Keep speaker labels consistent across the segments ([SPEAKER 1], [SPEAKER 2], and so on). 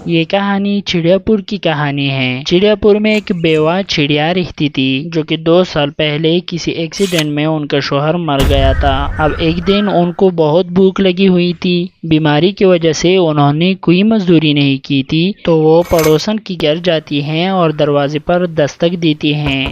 [SPEAKER 1] یہ کہانی چڑیا پور کی کہانی ہے۔ چڑیا پور میں ایک بیوہ چڑیا رہتی تھی جو کہ 2 سال پہلے کسی ایکسیڈنٹ میں ان کا شوہر مر گیا تھا۔ اب ایک دن ان کو بہت بھوک لگی ہوئی تھی۔ بیماری کی وجہ سے انہوں نے کوئی مزدوری نہیں کی تھی تو وہ پڑوسن کی گھر جاتی ہیں اور دروازے پر دستک دیتی ہیں۔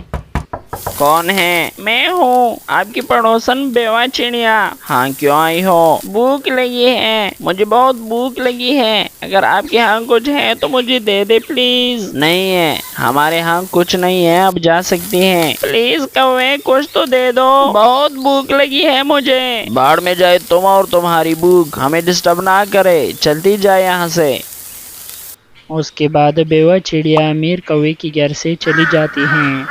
[SPEAKER 2] کون ہے؟ میں ہوں، آپ کی پڑوسن بیوہ چڑیا۔ ہاں کیوں آئی ہو؟ بھوک لگی ہے، مجھے بہت بھوک لگی ہے، اگر آپ کے ہاں کچھ ہے تو مجھے دے دے پلیز۔ نہیں ہے، ہمارے ہاں کچھ نہیں ہے، اب جا سکتی ہیں۔ پلیز کوے کچھ تو دے دو، بہت بھوک لگی ہے مجھے۔ باڑ میں جائے تم اور تمہاری بھوک، ہمیں ڈسٹرب نہ کرے، چلتی جائے یہاں سے۔
[SPEAKER 1] اس کے بعد بیوہ چڑیا امیر کوے کی گھر سے چلی جاتی ہیں۔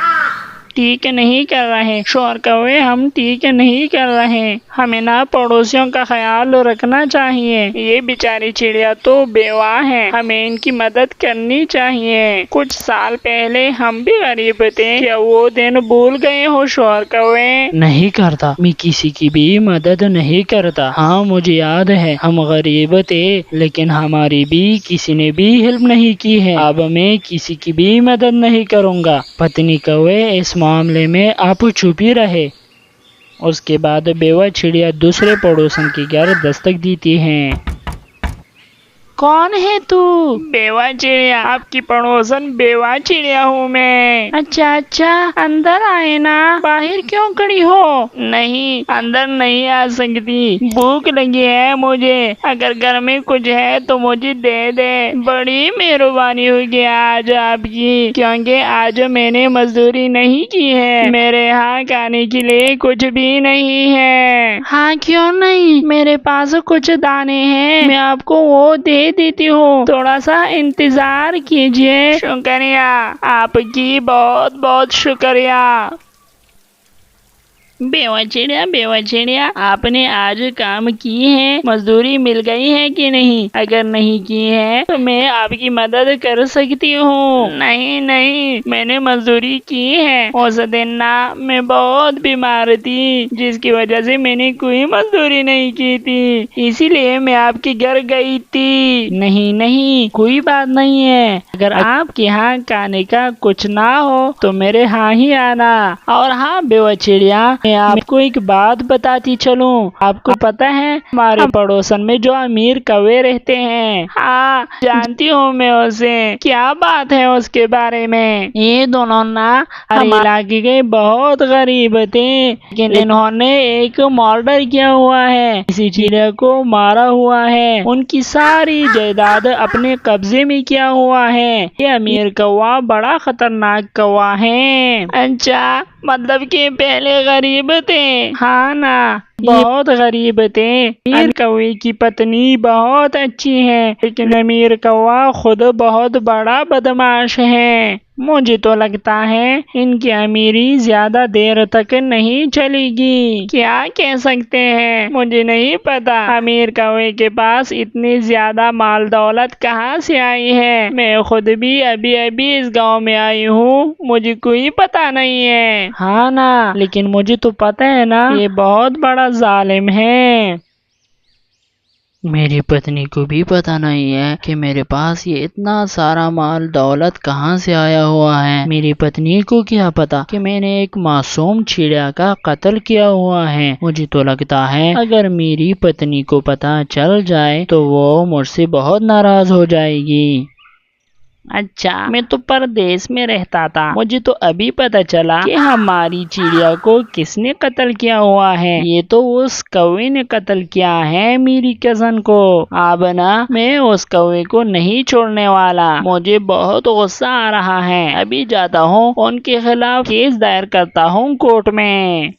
[SPEAKER 1] ٹھیک نہیں کر رہے شوہر کوے، ہم ٹھیک نہیں کر رہے، ہمیں نہ پڑوسیوں کا خیال رکھنا چاہیے۔ یہ بیچاری چڑیا تو بیوہ ہیں، ہمیں ان کی مدد کرنی چاہیے۔ کچھ سال پہلے ہم بھی غریب تھے، کیا وہ دن بھول گئے ہو شوہر کوے؟ نہیں کرتا، میں کسی کی بھی مدد نہیں کرتا۔ ہاں مجھے یاد ہے، ہم غریب تھے لیکن ہماری بھی کسی نے بھی ہیلپ نہیں کی ہے۔ اب میں کسی کی بھی مدد نہیں کروں گا۔ پتنی کوے اس معاملے میں آپ چپ ہی رہے۔ اس کے بعد بیوہ چڑیا دوسرے پڑوسن کے گھر دستک دیتی ہیں۔ کون ہے تو؟ بیوہ چڑیا، آپ کی پڑوسن بیوہ چڑیا ہوں میں۔ اچھا اندر آئے نا، باہر کیوں کھڑی ہو؟ نہیں اندر نہیں آ سکتی، بھوک لگی ہے مجھے، اگر گھر میں کچھ ہے تو مجھے دے دے، بڑی مہربانی ہوگی آج آپ کی، کیونکہ آج میں نے مزدوری نہیں کی ہے، میرے ہاں کھانے کے لیے کچھ بھی نہیں ہے۔ ہاں کیوں نہیں، میرے پاس کچھ دانے ہیں، میں آپ کو وہ دے دیتی ہوں، تھوڑا سا انتظار کیجیے۔ شکریہ، آپ کی بہت بہت شکریہ۔ بیوہ چڑیا، آپ نے آج کام کی ہے، مزدوری مل گئی ہے کہ نہیں؟ اگر نہیں کی ہے تو میں آپ کی مدد کر سکتی ہوں۔ نہیں، میں نے مزدوری کی ہے، اس دن نا میں بہت بیمار تھی جس کی وجہ سے میں نے کوئی مزدوری نہیں کی تھی، اسی لیے میں آپ کے گھر گئی تھی۔ نہیں کوئی بات نہیں ہے، اگر آپ کے ہاں کھانے کا کچھ نہ ہو تو میرے ہاں ہی آنا۔ اور ہاں بیوہ چڑیا، میں آپ کو ایک بات بتاتی چلوں، آپ کو پتہ ہے ہمارے پڑوسن میں جو امیر کوے رہتے ہیں؟ ہاں جانتی ہوں میں اسے، کیا بات ہے اس کے بارے میں؟ یہ دونوں نا ہمارے علاقے کے بہت غریب تھے، لیکن انہوں نے ایک مرڈر کیا ہوا ہے، کسی چڑیا کو مارا ہوا ہے، ان کی ساری جائیداد اپنے قبضے میں کیا ہوا ہے۔ یہ امیر کوا بڑا خطرناک کوا ہے۔ اچھا، مطلب کہ پہلے غریب تھے؟ ہاں نا، بہت غریب تھے۔ امیر کوے کی پتنی بہت اچھی ہے لیکن امیر کوا خود بہت بڑا بدمعاش ہے۔ مجھے تو لگتا ہے ان کی امیری زیادہ دیر تک نہیں چلے گی۔ کیا کہہ سکتے ہیں، مجھے نہیں پتا امیر کوے کے پاس اتنی زیادہ مال دولت کہاں سے آئی ہے۔ میں خود بھی ابھی اس گاؤں میں آئی ہوں، مجھے کوئی پتا نہیں ہے۔ ہاں نا، لیکن مجھے تو پتا ہے نا، یہ بہت بڑا ظالم ہے۔ میری پتنی کو بھی پتا نہیں ہے کہ میرے پاس یہ اتنا سارا مال دولت کہاں سے آیا ہوا ہے۔ میری پتنی کو کیا پتا کہ میں نے ایک معصوم چڑیا کا قتل کیا ہوا ہے۔ مجھے تو لگتا ہے اگر میری پتنی کو پتا چل جائے تو وہ مجھ سے بہت ناراض ہو جائے گی۔ اچھا، میں تو پردیس میں رہتا تھا، مجھے تو ابھی پتا چلا کہ ہماری چڑیا کو کس نے قتل کیا ہوا ہے۔ یہ تو اس کوے نے قتل کیا ہے میری کزن کو۔ اب نا میں اس کوے کو نہیں چھوڑنے والا، مجھے بہت غصہ آ رہا ہے، ابھی جاتا ہوں ان کے خلاف کیس دائر کرتا ہوں کورٹ میں۔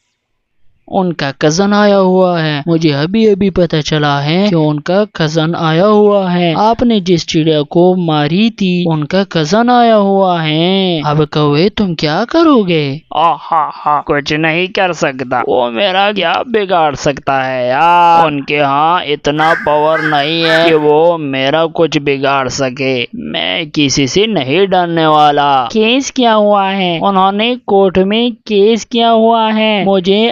[SPEAKER 1] ان کا کزن آیا ہوا ہے، مجھے ابھی پتا چلا ہے کہ ان کا کزن آیا ہوا ہے۔ آپ نے جس چڑیا کو ماری تھی ان کا کزن آیا ہوا ہے۔ اب کوے تم کیا کرو گے؟ کچھ نہیں کر سکتا، وہ میرا کیا بگاڑ سکتا ہے یار، ان کے ہاں اتنا پاور نہیں ہے کہ وہ میرا کچھ بگاڑ سکے، میں کسی سے نہیں ڈرنے والا۔ کیس کیا ہوا ہے؟ انہوں نے کورٹ میں کیس کیا ہوا ہے، مجھے